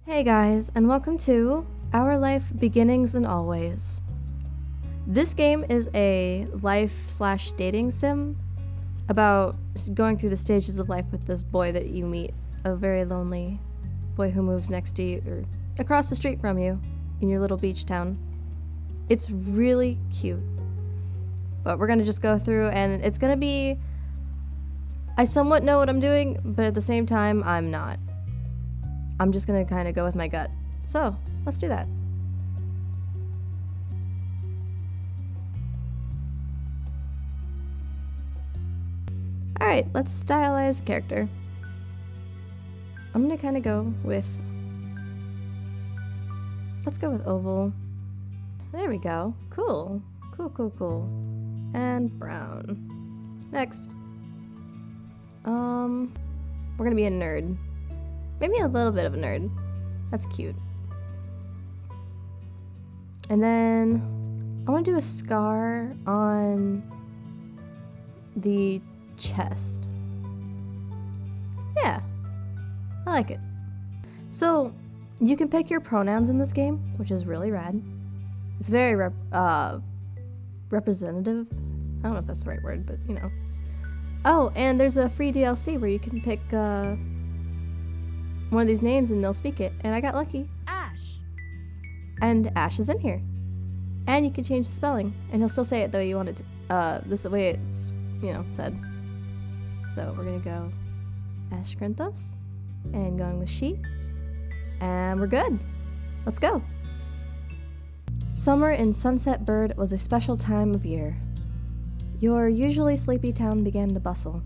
Hey guys, and welcome to Our Life Beginnings and Always. This game is a life/dating sim about going through the stages of life with this boy that you meet, a very lonely boy who moves next to you, or across the street from you, in your little beach town. It's really cute. But we're gonna just go through, and it's gonna be... I somewhat know what I'm doing, but at the same time, I'm not. I'm just gonna kind of go with my gut. So, let's do that. Alright, let's stylize a character. I'm gonna kind of go with... Let's go with oval. There we go. Cool. Cool. And brown. Next. We're gonna be a nerd. Maybe a little bit of a nerd. That's cute. And then I want to do a scar on the chest. Yeah, I like it. So you can pick your pronouns in this game, which is really rad. It's very representative. I don't know if that's the right word, but you know. Oh, and there's a free DLC where you can pick one of these names and they'll speak it, and I got lucky. Ash. And Ash is in here. And you can change the spelling, and he'll still say it the way you want it to, this way it's, said. So we're gonna go Ash Grinthos, and going with she, and we're good. Let's go. Summer in Sunset Bird was a special time of year. Your usually sleepy town began to bustle.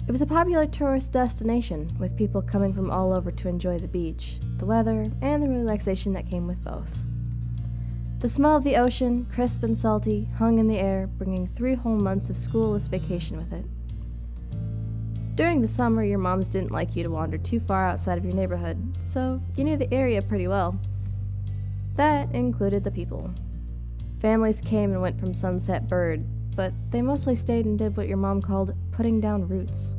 It was a popular tourist destination, with people coming from all over to enjoy the beach, the weather, and the relaxation that came with both. The smell of the ocean, crisp and salty, hung in the air, bringing 3 whole months of schoolless vacation with it. During the summer, your moms didn't like you to wander too far outside of your neighborhood, so you knew the area pretty well. That included the people. Families came and went from Sunset Bird, but they mostly stayed and did what your mom called putting down roots.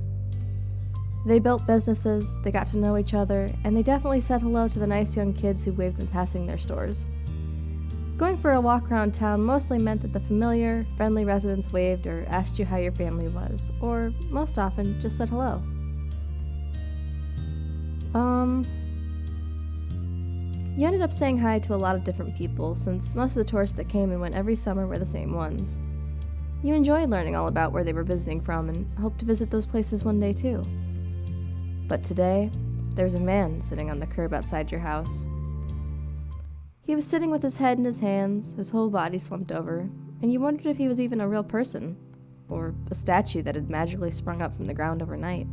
They built businesses, they got to know each other, and they definitely said hello to the nice young kids who waved in passing their stores. Going for a walk around town mostly meant that the familiar, friendly residents waved or asked you how your family was, or, most often, just said hello. You ended up saying hi to a lot of different people, since most of the tourists that came and went every summer were the same ones. You enjoyed learning all about where they were visiting from and hoped to visit those places one day too. But today, there's a man sitting on the curb outside your house. He was sitting with his head in his hands, his whole body slumped over, and you wondered if he was even a real person, or a statue that had magically sprung up from the ground overnight.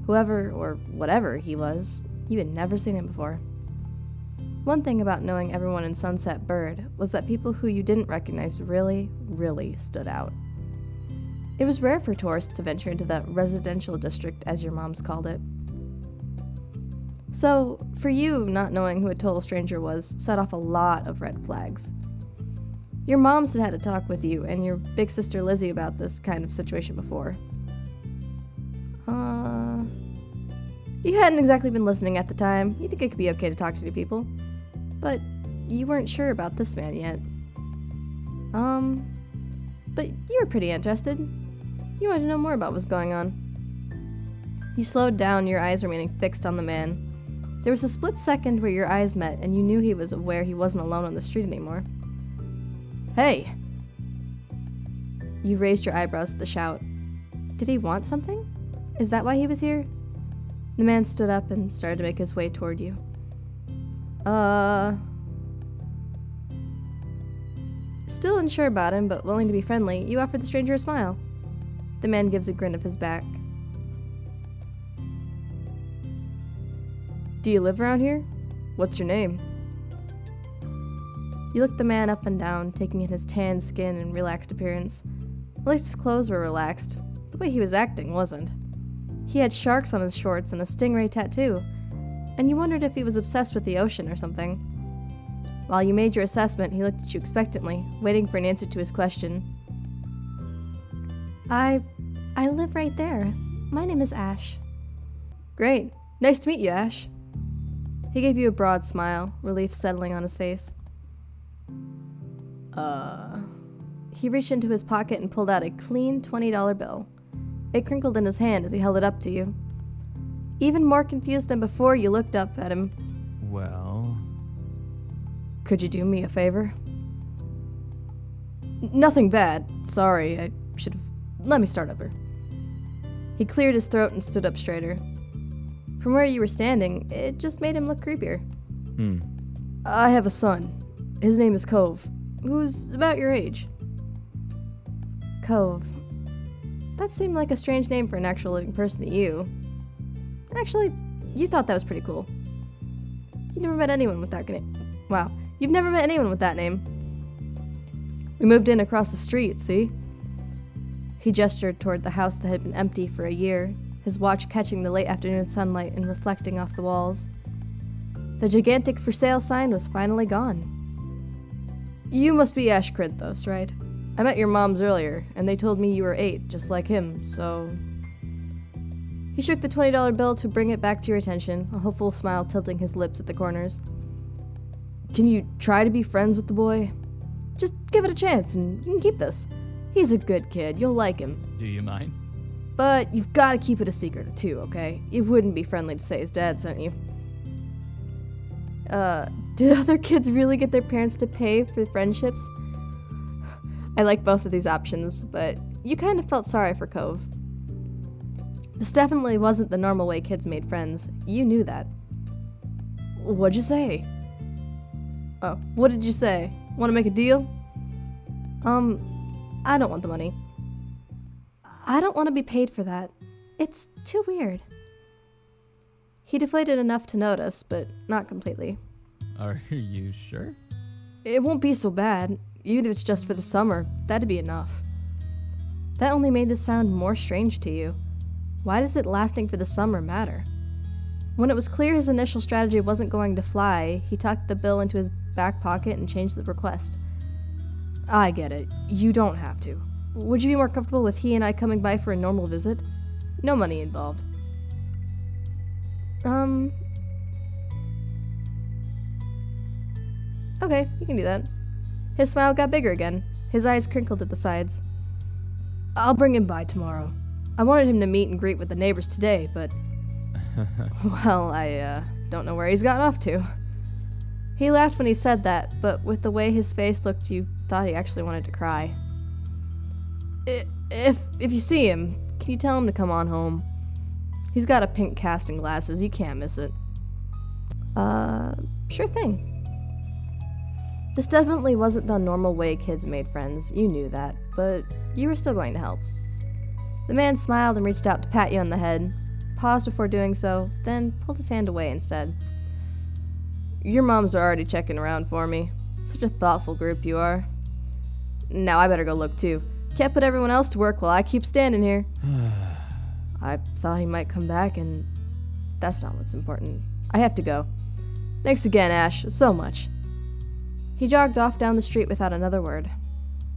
Whoever, or whatever he was, you had never seen him before. One thing about knowing everyone in Sunset Bird was that people who you didn't recognize really stood out. It was rare for tourists to venture into the residential district, as your moms called it. So, for you, not knowing who a total stranger was set off a lot of red flags. Your moms had had a talk with you and your big sister Lizzie about this kind of situation before. You hadn't exactly been listening at the time. You think it could be okay to talk to new people. But you weren't sure about this man yet. But you were pretty interested. You wanted to know more about what was going on. You slowed down, your eyes remaining fixed on the man. There was a split second where your eyes met, and you knew he was aware he wasn't alone on the street anymore. Hey! You raised your eyebrows at the shout. Did he want something? Is that why he was here? The man stood up and started to make his way toward you. Still unsure about him, but willing to be friendly, you offer the stranger a smile. The man gives a grin of his back. Do you live around here? What's your name? You looked the man up and down, taking in his tan skin and relaxed appearance. At least his clothes were relaxed. The way he was acting wasn't. He had sharks on his shorts and a stingray tattoo, and you wondered if he was obsessed with the ocean or something. While you made your assessment, he looked at you expectantly, waiting for an answer to his question. I live right there. My name is Ash. Great. Nice to meet you, Ash. He gave you a broad smile, relief settling on his face. He reached into his pocket and pulled out a clean $20 bill. It crinkled in his hand as he held it up to you. Even more confused than before, you looked up at him. Well... Could you do me a favor? Nothing bad. Sorry, I should've... Let me start over. He cleared his throat and stood up straighter. From where you were standing, it just made him look creepier. I have a son. His name is Cove, who's about your age. Cove. That seemed like a strange name for an actual living person to you. Actually, you thought that was pretty cool. You never met anyone with that name. Wow, you've never met anyone with that name. We moved in across the street, see? He gestured toward the house that had been empty for a year, his watch catching the late afternoon sunlight and reflecting off the walls. The gigantic for sale sign was finally gone. You must be Ash Crinthos, right? I met your moms earlier, and they told me you were 8, just like him, so... He shook the $20 bill to bring it back to your attention, a hopeful smile tilting his lips at the corners. Can you try to be friends with the boy? Just give it a chance, and you can keep this. He's a good kid, you'll like him. Do you mind? But you've got to keep it a secret, too, okay? It wouldn't be friendly to say his dad sent you. Did other kids really get their parents to pay for friendships? I like both of these options, but you kind of felt sorry for Cove. This definitely wasn't the normal way kids made friends. You knew that. What'd you say? Oh, what did you say? Want to make a deal? I don't want the money. I don't want to be paid for that. It's too weird. He deflated enough to notice, but not completely. Are you sure? It won't be so bad. Even if it's just for the summer, that'd be enough. That only made this sound more strange to you. Why does it lasting for the summer matter? When it was clear his initial strategy wasn't going to fly, he tucked the bill into his back pocket and changed the request. I get it. You don't have to. Would you be more comfortable with he and I coming by for a normal visit? No money involved. Okay, you can do that. His smile got bigger again. His eyes crinkled at the sides. I'll bring him by tomorrow. I wanted him to meet and greet with the neighbors today, but... well, I don't know where he's gotten off to. He laughed when he said that, but with the way his face looked, you thought he actually wanted to cry. If you see him, can you tell him to come on home? He's got a pink cast and glasses. You can't miss it. Sure thing. This definitely wasn't the normal way kids made friends. You knew that, but you were still going to help. The man smiled and reached out to pat you on the head, paused before doing so, then pulled his hand away instead. Your moms are already checking around for me. Such a thoughtful group you are. Now I better go look too. Can't put everyone else to work while I keep standing here. I thought he might come back, and that's not what's important. I have to go. Thanks again, Ash, so much. He jogged off down the street without another word.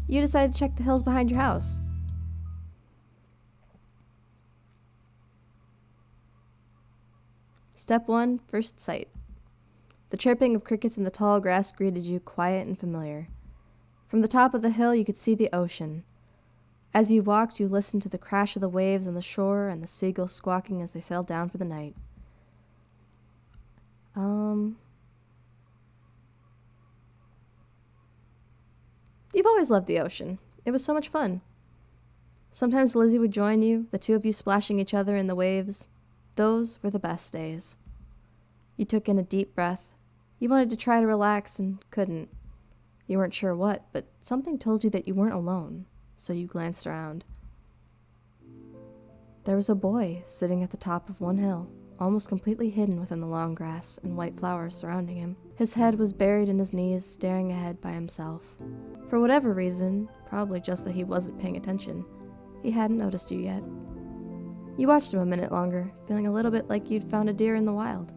You decided to check the hills behind your house. Step 1, first sight. The chirping of crickets in the tall grass greeted you, quiet and familiar. From the top of the hill, you could see the ocean. As you walked, you listened to the crash of the waves on the shore and the seagulls squawking as they settled down for the night. You've always loved the ocean. It was so much fun. Sometimes Lizzie would join you, the two of you splashing each other in the waves. Those were the best days. You took in a deep breath. You wanted to try to relax and couldn't. You weren't sure what, but something told you that you weren't alone, so you glanced around. There was a boy sitting at the top of one hill, almost completely hidden within the long grass and white flowers surrounding him. His head was buried in his knees, staring ahead by himself. For whatever reason, probably just that he wasn't paying attention, he hadn't noticed you yet. You watched him a minute longer, feeling a little bit like you'd found a deer in the wild.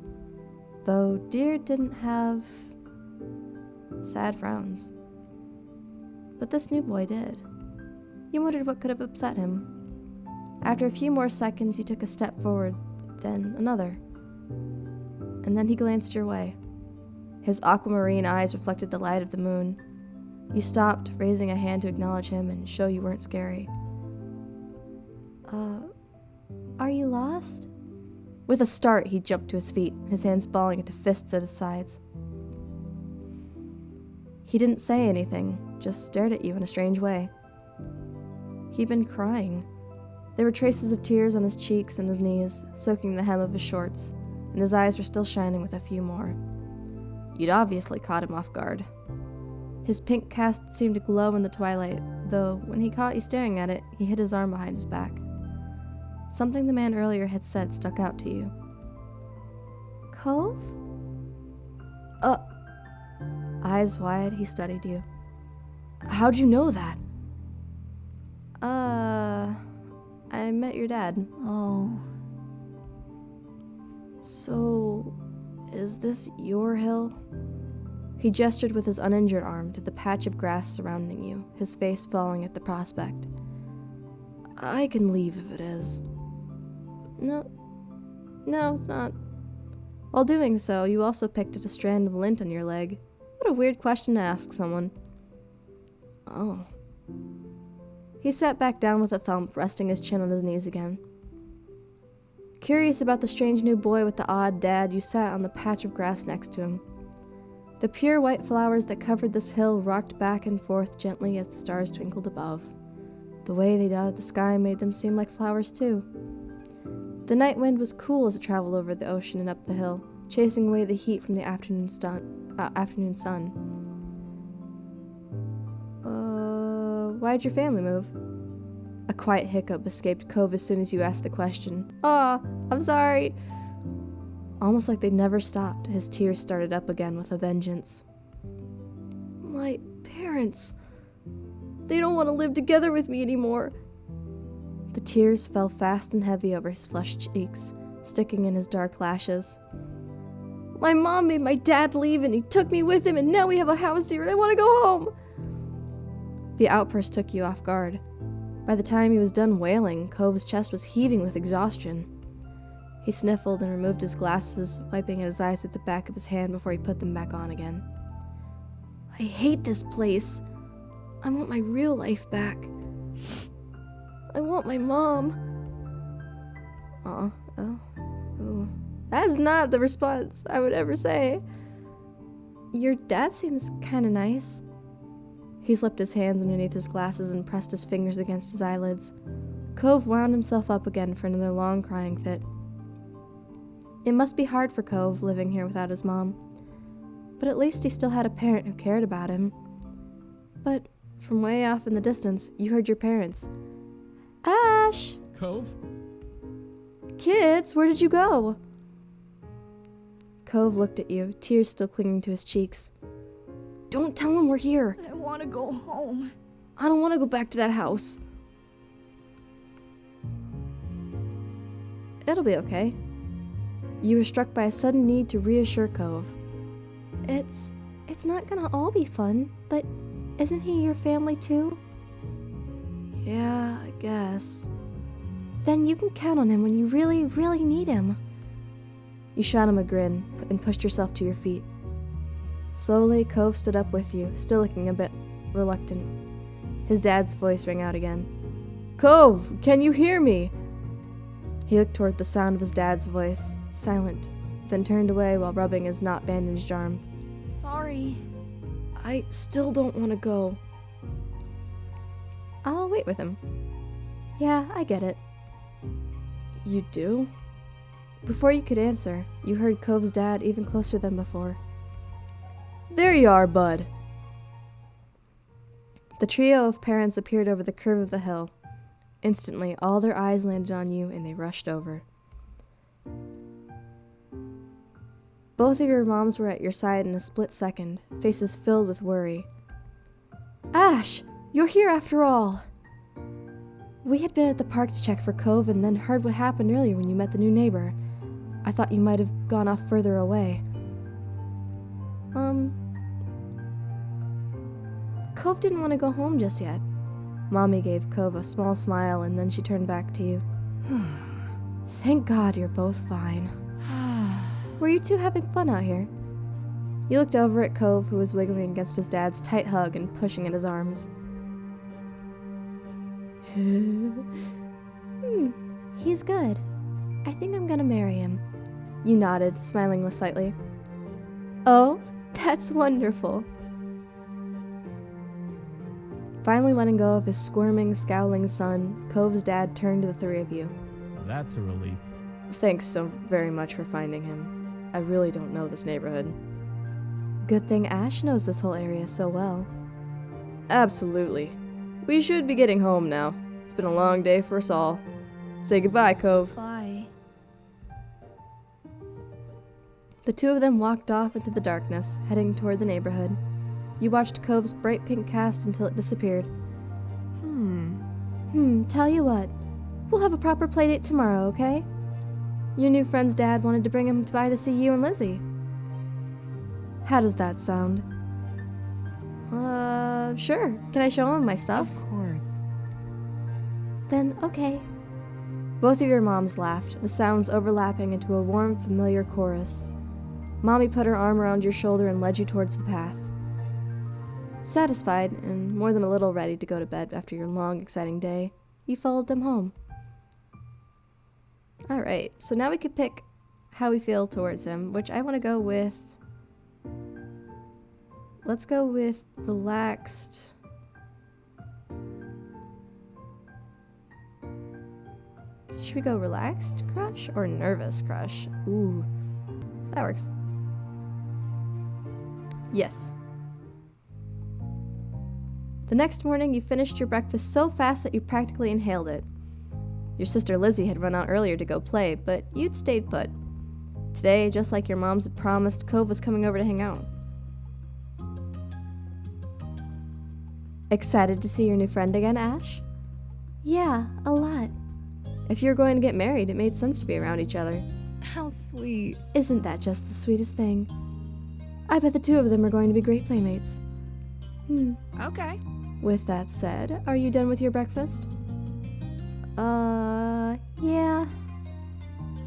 Though deer didn't have sad frowns. But this new boy did. You wondered what could have upset him. After a few more seconds, you took a step forward, then another. and then he glanced your way. His aquamarine eyes reflected the light of the moon. You stopped, raising a hand to acknowledge him and show you weren't scary. Are you lost? With a start, he jumped to his feet, his hands balling into fists at his sides. He didn't say anything, just stared at you in a strange way. He'd been crying. There were traces of tears on his cheeks and his knees, soaking the hem of his shorts, and his eyes were still shining with a few more. You'd obviously caught him off guard. His pink cast seemed to glow in the twilight, though when he caught you staring at it, he hid his arm behind his back. Something the man earlier had said stuck out to you. Cove? Eyes wide, he studied you. How'd you know that? I met your dad. Oh. So, is this your hill? He gestured with his uninjured arm to the patch of grass surrounding you, his face falling at the prospect. I can leave if it is. No, it's not. While doing so, you also picked at a strand of lint on your leg. What a weird question to ask someone. Oh. He sat back down with a thump, resting his chin on his knees again. Curious about the strange new boy with the odd dad, you sat on the patch of grass next to him. The pure white flowers that covered this hill rocked back and forth gently as the stars twinkled above. The way they dotted the sky made them seem like flowers too. The night wind was cool as it traveled over the ocean and up the hill, chasing away the heat from the afternoon sun. Why'd your family move? A quiet hiccup escaped Cove as soon as you asked the question. I'm sorry. Almost like they'd never stopped, his tears started up again with a vengeance. My parents. They don't want to live together with me anymore. The tears fell fast and heavy over his flushed cheeks, sticking in his dark lashes. My mom made my dad leave and he took me with him and now we have a house here and I want to go home. The outburst took you off guard. By the time he was done wailing, Cove's chest was heaving with exhaustion. He sniffled and removed his glasses, wiping at his eyes with the back of his hand before he put them back on again. I hate this place. I want my real life back. I want my mom. That's not the response I would ever say. Your dad seems kinda nice. He slipped his hands underneath his glasses and pressed his fingers against his eyelids. Cove wound himself up again for another long crying fit. It must be hard for Cove living here without his mom. But at least he still had a parent who cared about him. But from way off in the distance, you heard your parents. Ash! Cove? Kids, where did you go? Cove looked at you, tears still clinging to his cheeks. Don't tell him we're here. I want to go home. I don't want to go back to that house. It'll be okay. You were struck by a sudden need to reassure Cove. It's not gonna all be fun, but isn't he your family too? Yeah, I guess. Then you can count on him when you really, really need him. You shot him a grin and pushed yourself to your feet. Slowly, Cove stood up with you, still looking a bit reluctant. His dad's voice rang out again. Cove, can you hear me? He looked toward the sound of his dad's voice, silent, then turned away while rubbing his not-bandaged arm. Sorry. I still don't want to go. I'll wait with him. Yeah, I get it. You do? Before you could answer, you heard Cove's dad even closer than before. There you are, bud. The trio of parents appeared over the curve of the hill. Instantly, all their eyes landed on you and they rushed over. Both of your moms were at your side in a split second, faces filled with worry. Ash, you're here after all. We had been at the park to check for Cove and then heard what happened earlier when you met the new neighbor. I thought you might have gone off further away. Cove didn't want to go home just yet. Mommy gave Cove a small smile and then she turned back to you. Thank God you're both fine. Were you two having fun out here? You looked over at Cove, who was wiggling against his dad's tight hug and pushing at his arms. He's good. I think I'm gonna marry him. You nodded, smiling slightly. Oh, that's wonderful. Finally letting go of his squirming, scowling son, Cove's dad turned to the three of you. That's a relief. Thanks so very much for finding him. I really don't know this neighborhood. Good thing Ash knows this whole area so well. Absolutely. We should be getting home now. It's been a long day for us all. Say goodbye, Cove. Bye. The two of them walked off into the darkness, heading toward the neighborhood. You watched Cove's bright pink cast until it disappeared. Tell you what. We'll have a proper playdate tomorrow, okay? Your new friend's dad wanted to bring him by to see you and Lizzie. How does that sound? Sure. Can I show him my stuff? Of course. Then, okay. Both of your moms laughed, the sounds overlapping into a warm, familiar chorus. Mommy put her arm around your shoulder and led you towards the path. Satisfied, and more than a little ready to go to bed after your long, exciting day, you followed them home. Alright, so now we could pick how we feel towards him, which I want to go with... Let's go with relaxed. Should we go relaxed crush or nervous crush? Ooh, that works. Yes. The next morning, you finished your breakfast so fast that you practically inhaled it. Your sister Lizzie had run out earlier to go play, but you'd stayed put. Today, just like your moms had promised, Cove was coming over to hang out. Excited to see your new friend again, Ash? Yeah, a lot. If you were going to get married, it made sense to be around each other. How sweet. Isn't that just the sweetest thing? I bet the two of them are going to be great playmates. Okay. With that said, are you done with your breakfast? Yeah.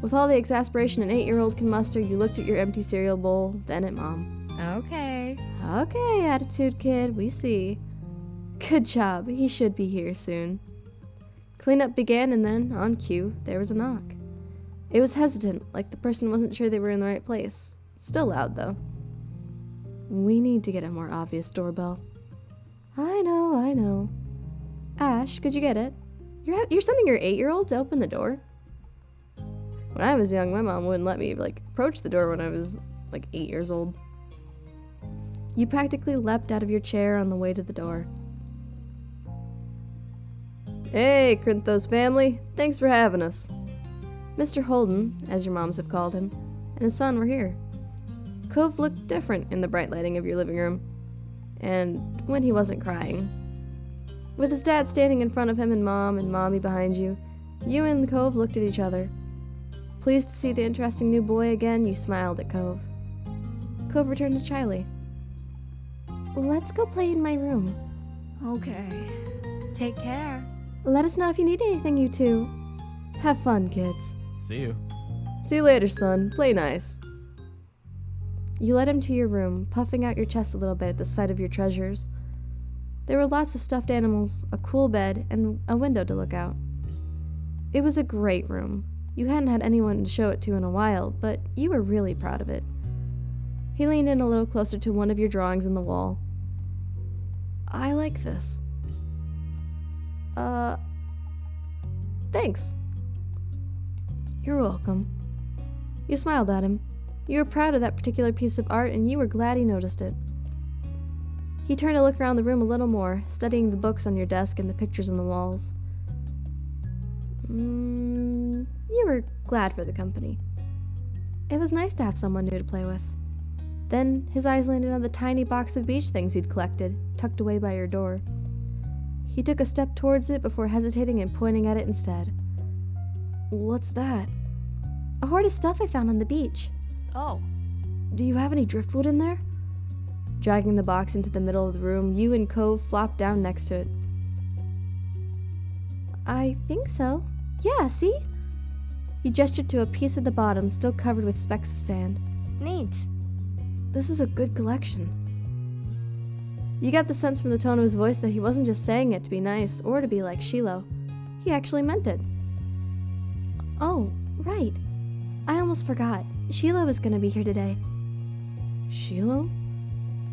With all the exasperation an 8-year-old can muster, you looked at your empty cereal bowl, then at Mom. Okay. Okay, attitude kid, we see. Good job, he should be here soon. Cleanup began, and then, on cue, there was a knock. It was hesitant, like the person wasn't sure they were in the right place. Still loud, though. We need to get a more obvious doorbell. I know. Ash, could you get it? You're sending your 8-year-old to open the door? When I was young, my mom wouldn't let me, approach the door when I was, 8 years old. You practically leapt out of your chair on the way to the door. Hey, Crinthos family. Thanks for having us. Mr. Holden, as your moms have called him, and his son were here. Cove looked different in the bright lighting of your living room, and when he wasn't crying. With his dad standing in front of him and Mommy behind you, you and Cove looked at each other. Pleased to see the interesting new boy again, you smiled at Cove. Cove returned to Chiley. Let's go play in my room. Okay. Take care. Let us know if you need anything, you two. Have fun, kids. See you. See you later, son. Play nice. You led him to your room, puffing out your chest a little bit at the sight of your treasures. There were lots of stuffed animals, a cool bed, and a window to look out. It was a great room. You hadn't had anyone to show it to in a while, but you were really proud of it. He leaned in a little closer to one of your drawings in the wall. I like this. Thanks. You're welcome. You smiled at him. You were proud of that particular piece of art, and you were glad he noticed it. He turned to look around the room a little more, studying the books on your desk and the pictures on the walls. You were glad for the company. It was nice to have someone new to play with. Then his eyes landed on the tiny box of beach things you'd collected, tucked away by your door. He took a step towards it before hesitating and pointing at it instead. What's that? A hoard of stuff I found on the beach. Oh. Do you have any driftwood in there? Dragging the box into the middle of the room, you and Cove flopped down next to it. I think so. Yeah, see? He gestured to a piece at the bottom, still covered with specks of sand. Neat. This is a good collection. You got the sense from the tone of his voice that he wasn't just saying it to be nice or to be like Shiloh. He actually meant it. Oh, right. I almost forgot. Sheila was gonna be here today. Shiloh?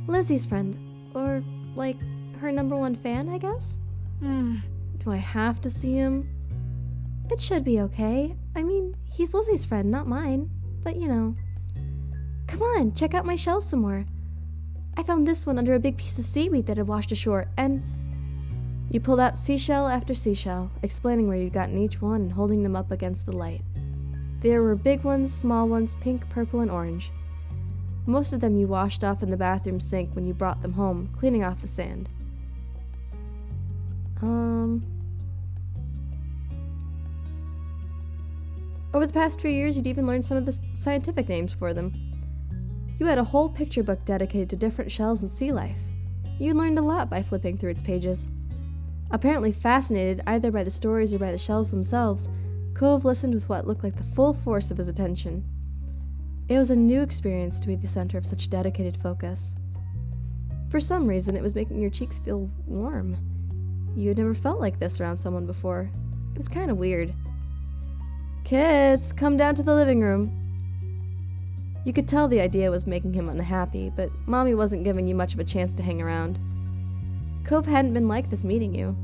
Lizzie's friend. Or, like, her #1 fan, I guess? Do I have to see him? It should be okay. I mean, he's Lizzie's friend, not mine. But, you know. Come on, check out my shells some more. I found this one under a big piece of seaweed that had washed ashore, and... You pulled out seashell after seashell, explaining where you'd gotten each one and holding them up against the light. There were big ones, small ones, pink, purple, and orange. Most of them you washed off in the bathroom sink when you brought them home, cleaning off the sand. Over the past few years, you'd even learned some of the scientific names for them. You had a whole picture book dedicated to different shells and sea life. You learned a lot by flipping through its pages. Apparently fascinated either by the stories or by the shells themselves, Cove listened with what looked like the full force of his attention. It was a new experience to be the center of such dedicated focus. For some reason, it was making your cheeks feel warm. You had never felt like this around someone before. It was kind of weird. Kids, come down to the living room. You could tell the idea was making him unhappy, but Mommy wasn't giving you much of a chance to hang around. Cove hadn't been like this meeting you.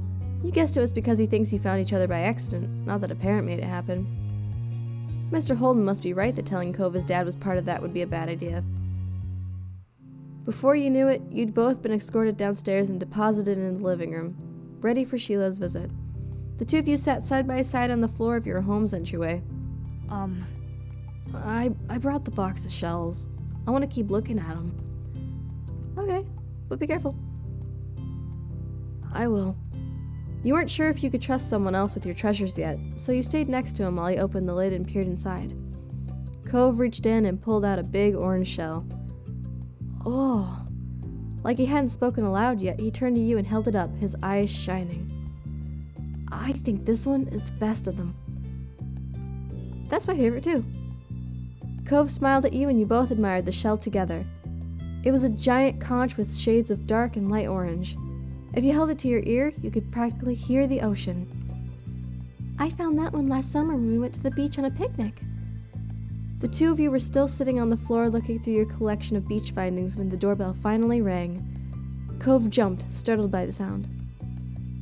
You guessed it was because he thinks you found each other by accident, not that a parent made it happen. Mr. Holden must be right that telling Cove his dad was part of that would be a bad idea. Before you knew it, you'd both been escorted downstairs and deposited in the living room, ready for Sheila's visit. The two of you sat side by side on the floor of your home's entryway. I brought the box of shells. I want to keep looking at them. Okay, but be careful. I will. You weren't sure if you could trust someone else with your treasures yet, so you stayed next to him while he opened the lid and peered inside. Cove reached in and pulled out a big orange shell. Oh. Like he hadn't spoken aloud yet, he turned to you and held it up, his eyes shining. I think this one is the best of them. That's my favorite too. Cove smiled at you and you both admired the shell together. It was a giant conch with shades of dark and light orange. If you held it to your ear, you could practically hear the ocean. I found that one last summer when we went to the beach on a picnic. The two of you were still sitting on the floor looking through your collection of beach findings when the doorbell finally rang. Cove jumped, startled by the sound.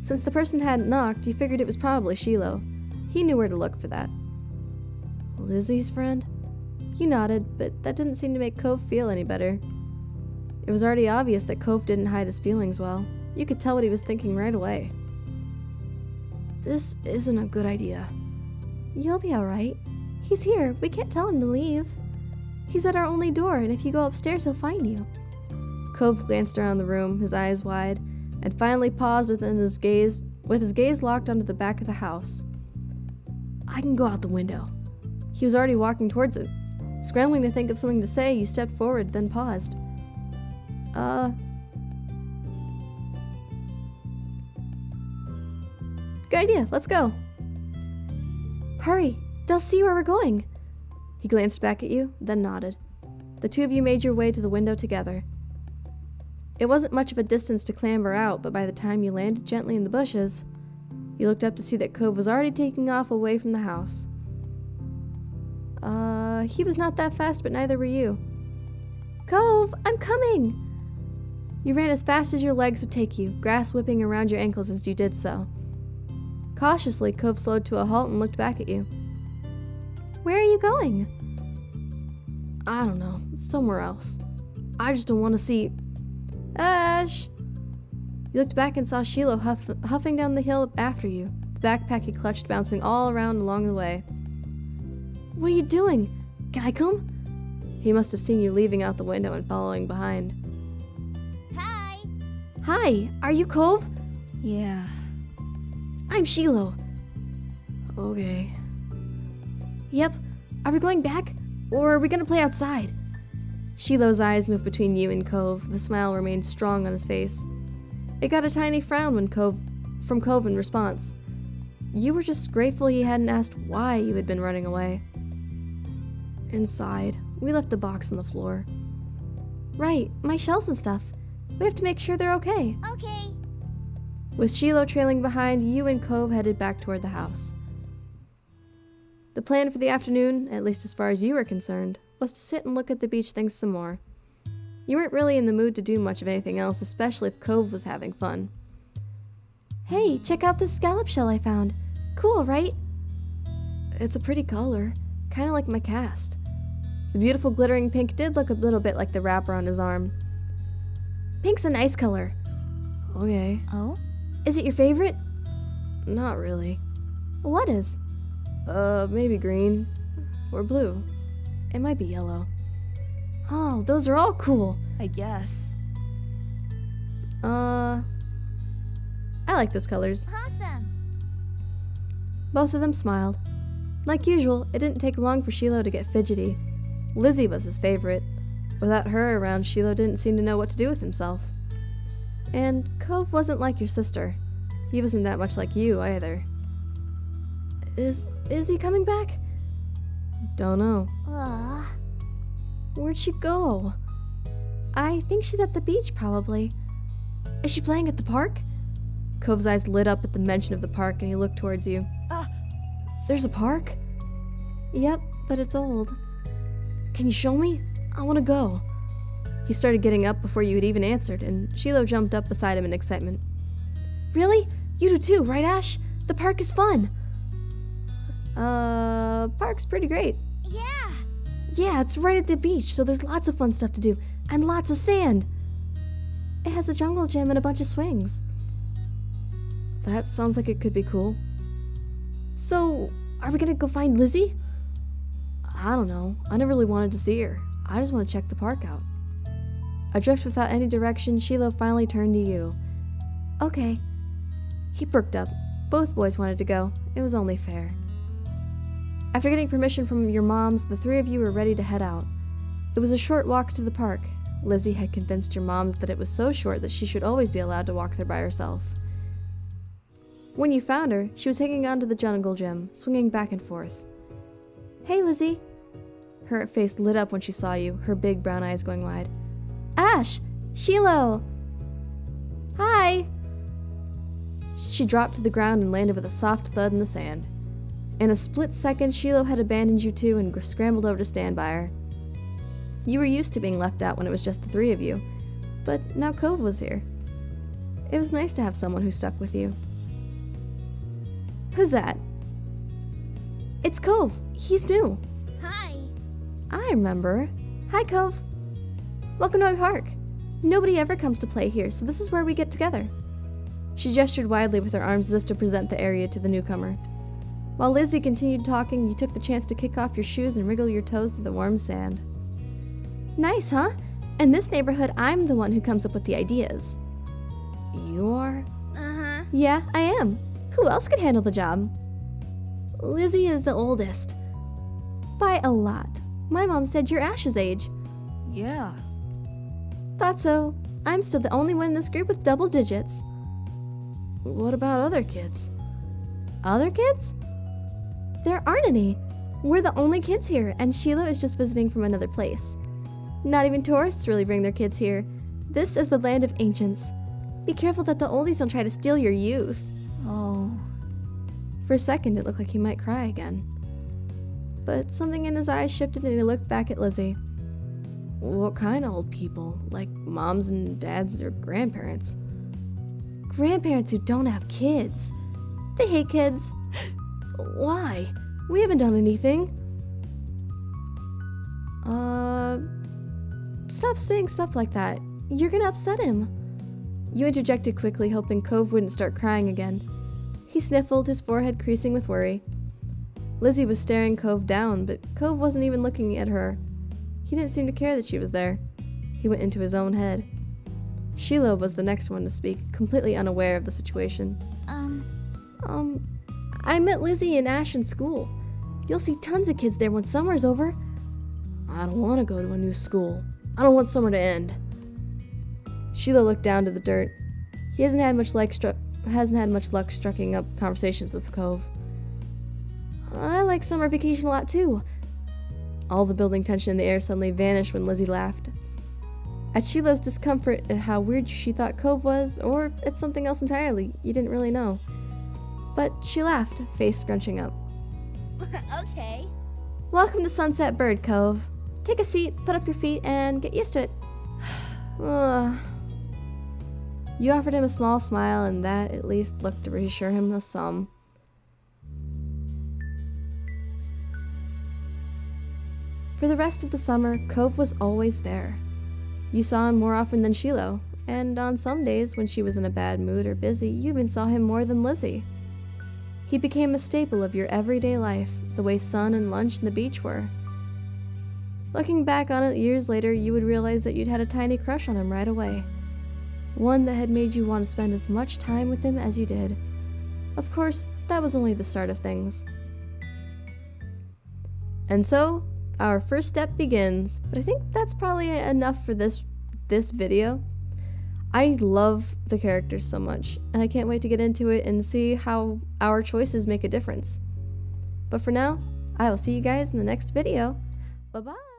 Since the person hadn't knocked, you figured it was probably Shiloh. He knew where to look for that. Lizzie's friend? You nodded, but that didn't seem to make Cove feel any better. It was already obvious that Cove didn't hide his feelings well. You could tell what he was thinking right away. This isn't a good idea. You'll be alright. He's here. We can't tell him to leave. He's at our only door, and if you go upstairs, he'll find you. Cove glanced around the room, his eyes wide, and finally paused with his gaze locked onto the back of the house. I can go out the window. He was already walking towards it. Scrambling to think of something to say, you stepped forward, then paused. Good idea, let's go. Hurry, they'll see where we're going. He glanced back at you, then nodded. The two of you made your way to the window together. It wasn't much of a distance to clamber out, but by the time you landed gently in the bushes, you looked up to see that Cove was already taking off away from the house. He was not that fast, but neither were you. Cove, I'm coming! You ran as fast as your legs would take you, grass whipping around your ankles as you did so. Cautiously, Cove slowed to a halt and looked back at you. Where are you going? I don't know, somewhere else. I just don't want to see... Ash! You looked back and saw Shiloh huffing down the hill after you, the backpack he clutched bouncing all around along the way. What are you doing? Can I come? He must have seen you leaving out the window and following behind. Hi. Hi, are you Cove? Yeah. I'm Shiloh. Okay. Yep. Are we going back? Or are we gonna play outside? Shiloh's eyes moved between you and Cove. The smile remained strong on his face. It got a tiny frown from Cove in response. You were just grateful he hadn't asked why you had been running away. Inside. We left the box on the floor. Right, my shells and stuff. We have to make sure they're okay. Okay. With Shiloh trailing behind, you and Cove headed back toward the house. The plan for the afternoon, at least as far as you were concerned, was to sit and look at the beach things some more. You weren't really in the mood to do much of anything else, especially if Cove was having fun. Hey, check out this scallop shell I found. Cool, right? It's a pretty color, kind of like my cast. The beautiful glittering pink did look a little bit like the wrapper on his arm. Pink's a nice color. Okay. Oh? Is it your favorite? Not really. What is? Maybe green. Or blue. It might be yellow. Oh, those are all cool. I guess. I like those colors. Awesome. Both of them smiled. Like usual, it didn't take long for Shiloh to get fidgety. Lizzie was his favorite. Without her around, Shiloh didn't seem to know what to do with himself. And Cove wasn't like your sister. He wasn't that much like you, either. Is he coming back? Don't know. Where'd she go? I think she's at the beach, probably. Is she playing at the park? Cove's eyes lit up at the mention of the park, and he looked towards you. There's a park? Yep, but it's old. Can you show me? I want to go. He started getting up before you had even answered, and Shiloh jumped up beside him in excitement. Really? You do too, right, Ash? The park is fun. Park's pretty great. Yeah. Yeah, it's right at the beach, so there's lots of fun stuff to do, and lots of sand. It has a jungle gym and a bunch of swings. That sounds like it could be cool. So, are we gonna go find Lizzie? I don't know. I never really wanted to see her. I just want to check the park out. Adrift without any direction, Shiloh finally turned to you. Okay. He perked up. Both boys wanted to go. It was only fair. After getting permission from your moms, the three of you were ready to head out. It was a short walk to the park. Lizzie had convinced your moms that it was so short that she should always be allowed to walk there by herself. When you found her, she was hanging onto the jungle gym, swinging back and forth. Hey, Lizzie. Her face lit up when she saw you, her big brown eyes going wide. Ash! Shiloh! Hi! She dropped to the ground and landed with a soft thud in the sand. In a split second, Shiloh had abandoned you two and scrambled over to stand by her. You were used to being left out when it was just the three of you, but now Cove was here. It was nice to have someone who stuck with you. Who's that? It's Cove. He's new. Hi. I remember. Hi, Cove. Welcome to my park. Nobody ever comes to play here, so this is where we get together. She gestured widely with her arms as if to present the area to the newcomer. While Lizzie continued talking, you took the chance to kick off your shoes and wriggle your toes through the warm sand. Nice, huh? In this neighborhood, I'm the one who comes up with the ideas. You are? Uh-huh. Yeah, I am. Who else could handle the job? Lizzie is the oldest. By a lot. My mom said you're Ash's age. Yeah. Thought so. I'm still the only one in this group with double digits. What about other kids? Other kids? There aren't any. We're the only kids here, and Shiloh is just visiting from another place. Not even tourists really bring their kids here. This is the land of ancients. Be careful that the oldies don't try to steal your youth. Oh. For a second, it looked like he might cry again. But something in his eyes shifted and he looked back at Lizzie. What kind of old people? Like moms and dads or grandparents? Grandparents who don't have kids. They hate kids. Why? We haven't done anything. Stop saying stuff like that. You're gonna upset him. You interjected quickly, hoping Cove wouldn't start crying again. He sniffled, his forehead creasing with worry. Lizzie was staring Cove down, but Cove wasn't even looking at her. He didn't seem to care that she was there. He went into his own head. Shiloh was the next one to speak, completely unaware of the situation. I met Lizzie and Ash in school. You'll see tons of kids there when summer's over. I don't want to go to a new school. I don't want summer to end. Shiloh looked down to the dirt. He hasn't had much luck striking up conversations with Cove. I like summer vacation a lot too. All the building tension in the air suddenly vanished when Lizzie laughed. At Sheila's discomfort at how weird she thought Cove was, or at something else entirely, you didn't really know. But she laughed, face scrunching up. Okay. Welcome to Sunset Bird Cove. Take a seat, put up your feet, and get used to it. You offered him a small smile, and that at least looked to reassure him of some. For the rest of the summer, Cove was always there. You saw him more often than Sheila, and on some days when she was in a bad mood or busy, you even saw him more than Lizzie. He became a staple of your everyday life, the way sun and lunch and the beach were. Looking back on it years later, you would realize that you'd had a tiny crush on him right away. One that had made you want to spend as much time with him as you did. Of course, that was only the start of things. And so, our first step begins, but I think that's probably enough for this video. I love the characters so much, and I can't wait to get into it and see how our choices make a difference. But for now, I will see you guys in the next video. Bye-bye!